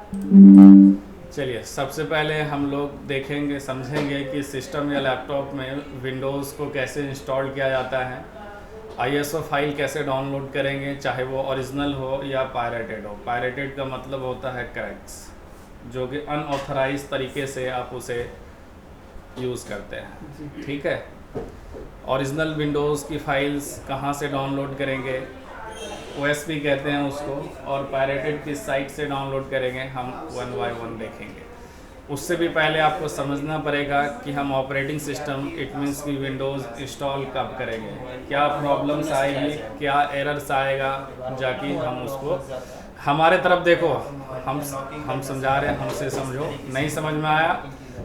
चलिए, सबसे पहले हम लोग देखेंगे, समझेंगे कि सिस्टम या लैपटॉप में विंडोज़ को कैसे इंस्टॉल किया जाता है। आईएसओ फाइल कैसे डाउनलोड करेंगे, चाहे वो ओरिजिनल हो या पायरेटेड हो। पायरेटेड का मतलब होता है क्रैक्स, जो कि अनऑथराइज तरीके से आप उसे यूज़ करते हैं। ठीक है। ओरिजिनल विंडोज़ की फाइल्स कहाँ से डाउनलोड करेंगे, ओएसपी कहते हैं उसको, और पायरेटेड किस साइट से डाउनलोड करेंगे, हम वन बाय वन देखेंगे। उससे भी पहले आपको समझना पड़ेगा कि हम ऑपरेटिंग सिस्टम, इट मीन्स कि विंडोज़ इंस्टॉल कब करेंगे, क्या प्रॉब्लम्स आएगी, क्या एरर्स आएगा, जाकि हम उसको हमारे तरफ देखो, हम समझा रहे हैं, हमसे समझो। नहीं समझ में आया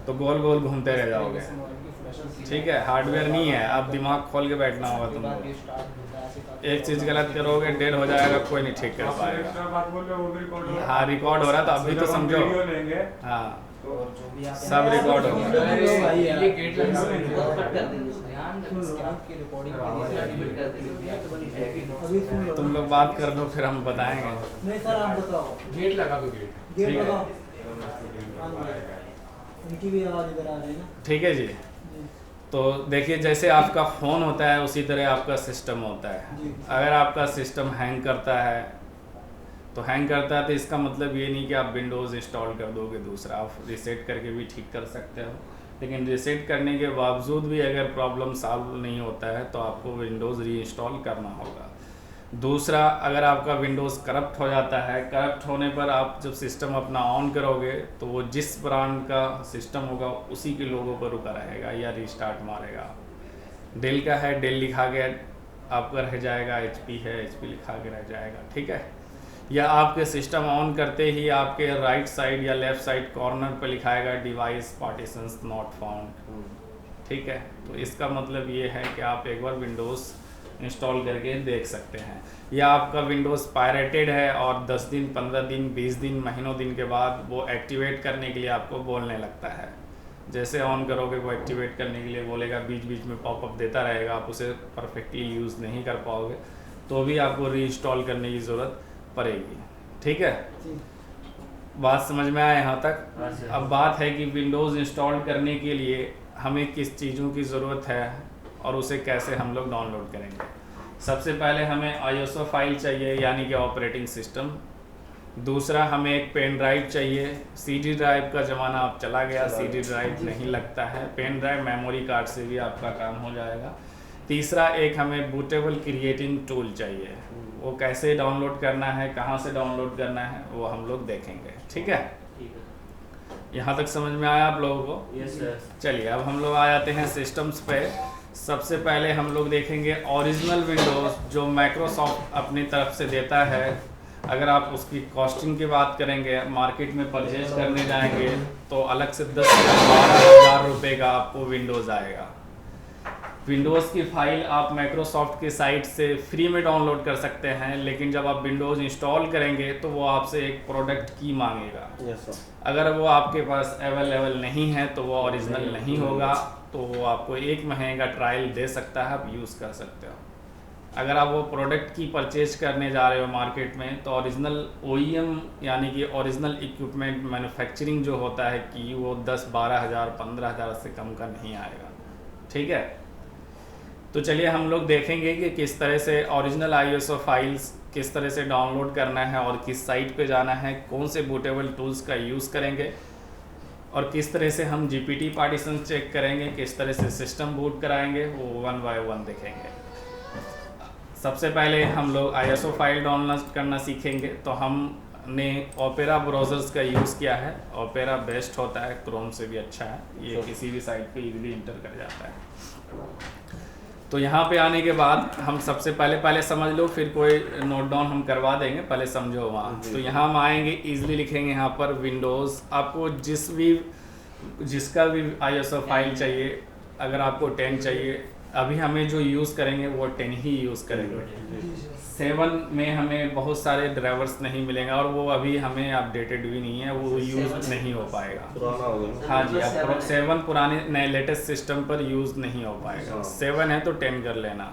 तो गोल गोल घूमते रह जाओगे। ठीक है, हार्डवेयर नहीं है, आप दिमाग खोल के बैठना होगा तुमको। एक चीज़ गलत करोगे, डेढ़ हो जाएगा, कोई नहीं ठीक कर पाएगा। हाँ, रिकॉर्ड हो रहा था, अभी तो समझो। हाँ, सब रिकॉर्ड हो गया। तुम लोग बात कर लो, फिर हम बताएंगे। नहीं सर, आप बताओ। गेट लगा दो, गेट लगाओ। उनकी भी आवाज़ इधर आ रही है ना। ठीक है जी। तो देखिए, जैसे आपका फ़ोन होता है उसी तरह आपका सिस्टम होता है। अगर आपका सिस्टम हैंग करता है तो इसका मतलब ये नहीं कि आप विंडोज़ इंस्टॉल कर दोगे दूसरा, आप रीसेट करके भी ठीक कर सकते हो। लेकिन रीसेट करने के बावजूद भी अगर प्रॉब्लम सॉल्व नहीं होता है तो आपको विंडोज़ री इंस्टॉल करना होगा। दूसरा, अगर आपका विंडोज़ करप्ट हो जाता है, करप्ट होने पर आप जब सिस्टम अपना ऑन करोगे तो वो जिस ब्रांड का सिस्टम होगा उसी के लोगों पर रुका रहेगा या रीस्टार्ट मारेगा। डेल का है, डेल लिखा के आपका रह जाएगा, एचपी है, एचपी लिखा के रह जाएगा। ठीक है। या आपके सिस्टम ऑन करते ही आपके राइट साइड या लेफ़्ट साइड कॉर्नर पर लिखाएगा डिवाइस पार्टीशंस नॉट फाउंड। ठीक है। तो इसका मतलब ये है कि आप एक बार विंडोज़ इंस्टॉल करके देख सकते हैं। या आपका विंडोज़ पायरेटेड है और 10 दिन, 15 दिन, 20 दिन, महीनों दिन के बाद वो एक्टिवेट करने के लिए आपको बोलने लगता है। जैसे ऑन करोगे वो एक्टिवेट करने के लिए बोलेगा, बीच बीच में पॉपअप देता रहेगा, आप उसे परफेक्टली यूज़ नहीं कर पाओगे, तो भी आपको रीइंस्टॉल करने की ज़रूरत पड़ेगी। ठीक है, बात समझ में आया यहाँ तक? अब बात है कि विंडोज़ इंस्टॉल करने के लिए हमें किस चीज़ों की ज़रूरत है और उसे कैसे हम लोग डाउनलोड करेंगे। सबसे पहले हमें आईएसओ फाइल चाहिए, यानी कि ऑपरेटिंग सिस्टम। दूसरा, हमें एक पेन ड्राइव चाहिए। सीडी ड्राइव का ज़माना अब चला गया, सीडी ड्राइव नहीं लगता है, पेन ड्राइव, मेमोरी कार्ड से भी आपका काम हो जाएगा। तीसरा, एक हमें बूटेबल क्रिएटिंग टूल चाहिए। वो कैसे डाउनलोड करना है, कहाँ से डाउनलोड करना है, वो हम लोग देखेंगे। ठीक है, यहाँ तक समझ में आया आप लोगों को? Yes sir. चलिए, अब हम लोग आ जाते हैं सिस्टम्स पे। सबसे पहले हम लोग देखेंगे ओरिजिनल विंडोज़ जो माइक्रोसॉफ्ट अपनी तरफ से देता है। अगर आप उसकी कॉस्टिंग की बात करेंगे, मार्केट में परचेज करने जाएंगे तो अलग से 10 से 12,000 रुपये का आपको विंडोज़ आएगा। विंडोज़ की फ़ाइल आप माइक्रोसॉफ्ट की साइट से फ्री में डाउनलोड कर सकते हैं, लेकिन जब आप विंडोज़ इंस्टॉल करेंगे तो वो आपसे एक प्रोडक्ट की मांगेगा। Yes sir. अगर वो आपके पास अवेलेबल नहीं है तो वो ओरिजिनल नहीं होगा, तो वो आपको 1 महीने का ट्रायल दे सकता है, आप यूज़ कर सकते हो। अगर आप वो प्रोडक्ट की परचेज करने जा रहे हो मार्केट में, तो ओरिजिनल ओईएम यानी कि ओरिजिनल इक्विपमेंट मैन्युफैक्चरिंग जो होता है कि वो 10-12 हज़ार 15 हज़ार से कम का नहीं आएगा। ठीक है, तो चलिए हम लोग देखेंगे कि किस तरह से ओरिजिनल आईएसओ फाइल्स किस तरह से डाउनलोड करना है और किस साइट पे जाना है, कौन से बूटेबल टूल्स का यूज़ करेंगे और किस तरह से हम जीपीटी पार्टीशन चेक करेंगे, किस तरह से सिस्टम बूट कराएंगे, वो वन बाय वन देखेंगे। सबसे पहले हम लोग आईएसओ फाइल डाउनलोड करना सीखेंगे, तो हमने ओपेरा ब्राउज़र्स का यूज़ किया है। ओपेरा बेस्ट होता है, क्रोम से भी अच्छा है, ये किसी भी साइट पे इजीली इंटर कर जाता है। तो यहाँ पे आने के बाद हम सबसे पहले समझ लो, फिर कोई नोट डाउन हम करवा देंगे, पहले समझो वहाँ। तो यहाँ हम आएंगे, इजीली लिखेंगे यहाँ पर विंडोज़। आपको जिसका भी आईएसओ फाइल चाहिए, अगर आपको 10 चाहिए, अभी हमें जो यूज़ करेंगे वो 10 ही यूज़ करेंगे। 7 में हमें बहुत सारे ड्राइवर्स नहीं मिलेंगे और वो अभी हमें अपडेटेड भी नहीं है, वो यूज़ नहीं हो पाएगा। पुराना हो गया। हाँ जी, अब 7 पुराने नए लेटेस्ट सिस्टम पर यूज़ नहीं हो पाएगा। 7 है तो 10 कर लेना।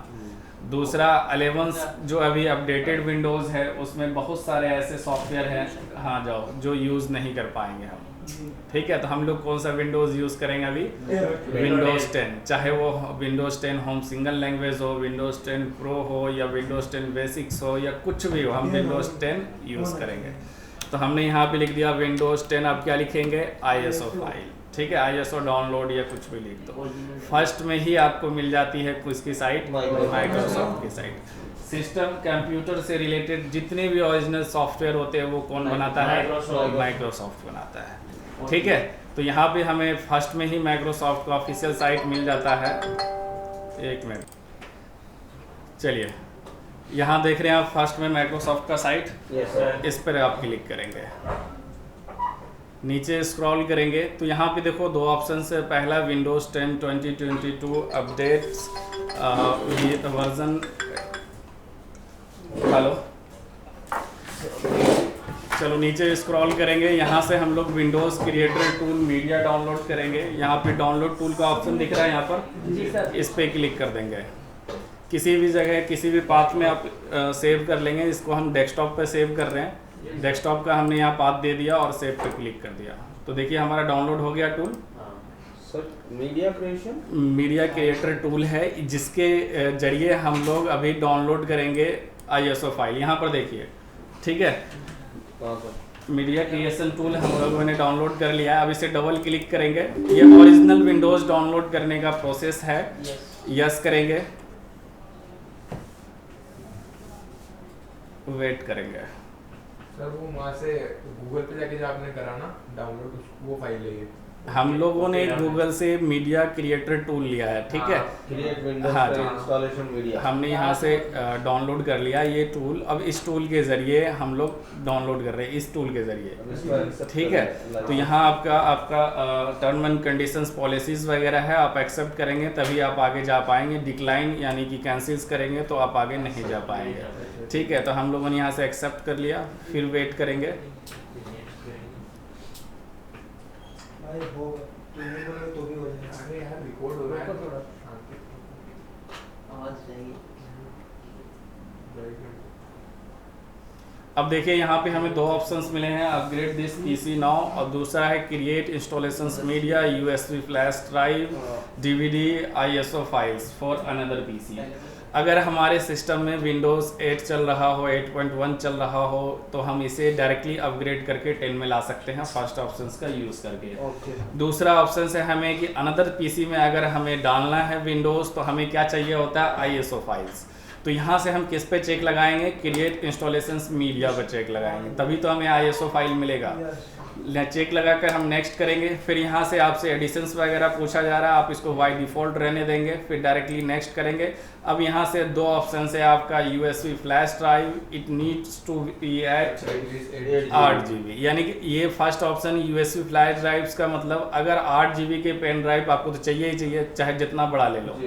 दूसरा 11 जो अभी अपडेटेड विंडोज़ है उसमें बहुत सारे ऐसे सॉफ्टवेयर हैं, हाँ जाओ, जो यूज़ नहीं कर पाएंगे हम। ठीक है, तो हम लोग कौन सा विंडोज़ यूज़ करेंगे अभी? विंडोज़ 10, चाहे वो विंडोज़ 10 होम सिंगल लैंग्वेज हो, विंडोज़ 10 प्रो हो, या विंडोज़ 10 बेसिक्स हो, या कुछ भी हो, हम विंडोज़ 10 यूज़ करेंगे। तो हमने यहाँ पे लिख दिया विंडोज़ 10, आप क्या लिखेंगे? ISO file. ठीक है, ISO डाउनलोड या कुछ भी लिख दो। फर्स्ट में ही आपको मिल जाती है किसकी साइट? माइक्रोसॉफ्ट की साइट। सिस्टम कंप्यूटर से रिलेटेड जितने भी ओरिजिनल सॉफ्टवेयर होते हैं वो कौन बनाता है? माइक्रोसॉफ्ट बनाता है। ठीक है, तो यहाँ पे हमें फर्स्ट में ही माइक्रोसॉफ्ट का ऑफिशियल साइट मिल जाता है। एक मिनट, चलिए, यहाँ देख रहे हैं आप फर्स्ट में माइक्रोसॉफ्ट का साइट। इस पर आप क्लिक करेंगे, नीचे स्क्रॉल करेंगे तो यहाँ पे देखो दो ऑप्शन है। पहला विंडोज़ 10 2022 अपडेट्स वर्जन। हेलो, चलो नीचे स्क्रॉल करेंगे, यहाँ से हम लोग Windows creator tool media download करेंगे। यहाँ पे डाउनलोड टूल का ऑप्शन दिख रहा है यहाँ पर, जी सर। इस पे क्लिक कर देंगे। किसी भी जगह किसी भी पाथ में आप सेव कर लेंगे। इसको हम डेस्कटॉप पे सेव कर रहे हैं, डेस्कटॉप का हमने यहाँ पाथ दे दिया और सेव पे क्लिक कर दिया। तो देखिए हमारा डाउनलोड हो गया tool. Sir media creation, media creator tool है, जिसके जरिए हम लोग अभी डाउनलोड करेंगे ISO फाइल। यहाँ पर देखिए, ठीक है, मीडिया क्रिएशन टूल हम लोगों ने डाउनलोड कर लिया है। अब इसे डबल क्लिक करेंगे। ये ओरिजिनल विंडोज़ डाउनलोड करने का प्रोसेस है। यस करेंगे, वेट करेंगे। सर वो वहाँ से गूगल पे जाके जो आपने करा ना डाउनलोड, वो फाइल है ये। हम लोगों ने गूगल से मीडिया क्रिएटर टूल लिया है। ठीक है, क्रिएट विंडोज हाँ पे जी, इंस्टॉलेशन मीडिया हमने यहाँ से डाउनलोड कर लिया ये टूल। अब इस टूल के ज़रिए हम लोग डाउनलोड कर रहे हैं, इस टूल के ज़रिए। ठीक है, तो यहाँ आपका टर्म एंड कंडीशंस पॉलिसीज़ वगैरह है, आप एक्सेप्ट करेंगे तभी आप आगे जा पाएंगे। डिक्लाइन यानी कि कैंसिल करेंगे तो आप आगे नहीं जा पाएंगे। ठीक है, तो हम लोगों ने यहाँ से एक्सेप्ट कर लिया, फिर वेट करेंगे। भाई होगा, तुमने बोला तो भी हो जाएगा। अरे यार रिकॉर्ड हो रहा है थोड़ा आवाज जाएगी। अब देखिए यहाँ पे हमें दो ऑप्शंस मिले हैं, अपग्रेड दिस पीसी नाउ, और दूसरा है create installations media USB flash drive DVD ISO files for another PC. अगर हमारे सिस्टम में विंडोज़ 8 चल रहा हो, 8.1 चल रहा हो, तो हम इसे डायरेक्टली अपग्रेड करके 10 में ला सकते हैं फर्स्ट ऑप्शंस का यूज़ करके। दूसरा ऑप्शन है हमें कि अनदर पीसी में अगर हमें डालना है विंडोज़, तो हमें क्या चाहिए होता है? ISO files. तो यहाँ से हम किस पे चेक लगाएंगे? क्रिएट इंस्टॉलेशंस मीडिया पर चेक लगाएंगे, तभी तो हमें ISO फाइल मिलेगा। चेक लगाकर हम नेक्स्ट करेंगे। फिर यहाँ से आपसे एडिशंस वगैरह पूछा जा रहा है, आप इसको बाय डिफ़ॉल्ट रहने देंगे, फिर डायरेक्टली नेक्स्ट करेंगे। अब यहाँ से दो ऑप्शन है आपका, USB flash drive, it needs to be at 8 GB, यानी कि ये first option USB flash drives का मतलब अगर 8 GB के पेन ड्राइव आपको तो चाहिए ही चाहिए, चाहे जितना बड़ा ले लो।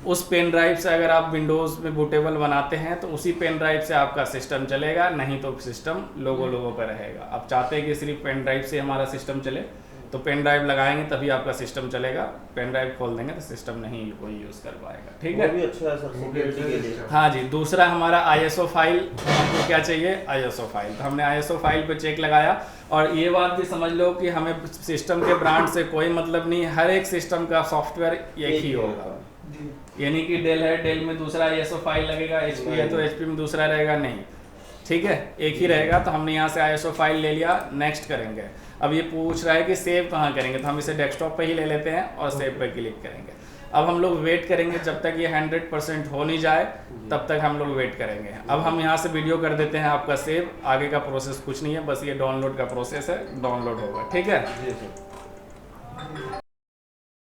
उस पेन ड्राइव से अगर आप विंडोज़ में बूटेबल बनाते हैं तो उसी पेन ड्राइव से आपका सिस्टम चलेगा, नहीं तो सिस्टम लोगों पर रहेगा। आप चाहते हैं कि सिर्फ पेन ड्राइव से हमारा सिस्टम चले, तो पेन ड्राइव लगाएंगे तभी आपका सिस्टम चलेगा। पेन ड्राइव खोल देंगे तो सिस्टम नहीं कोई यूज़ कर पाएगा। ठीक है, वो भी अच्छा है सर सिक्योरिटी के लिए। हाँ जी। दूसरा हमारा ISO फाइल, हमको क्या चाहिए? ISO file. तो हमने ISO फाइल पे चेक लगाया, और ये बात भी समझ लो कि हमें सिस्टम के ब्रांड से कोई मतलब नहीं, हर एक सिस्टम का सॉफ्टवेयर एक ही होगा। यानी कि डेल है, डेल में दूसरा ISO फाइल लगेगा, HP है तो HP में दूसरा रहेगा, नहीं। ठीक है, एक ही रहेगा। तो हमने यहाँ से ISO फाइल ले लिया, नेक्स्ट करेंगे। अब ये पूछ रहा है कि सेव कहाँ करेंगे, तो हम इसे डेस्कटॉप पे ही ले लेते हैं और सेव पे क्लिक करेंगे। अब हम लोग वेट करेंगे जब तक ये 100% हो नहीं जाए, तब तक हम लोग वेट करेंगे। अब हम यहाँ से वीडियो कर देते हैं आपका सेव। आगे का प्रोसेस कुछ नहीं है, बस ये डाउनलोड का प्रोसेस है, डाउनलोड होगा। ठीक है।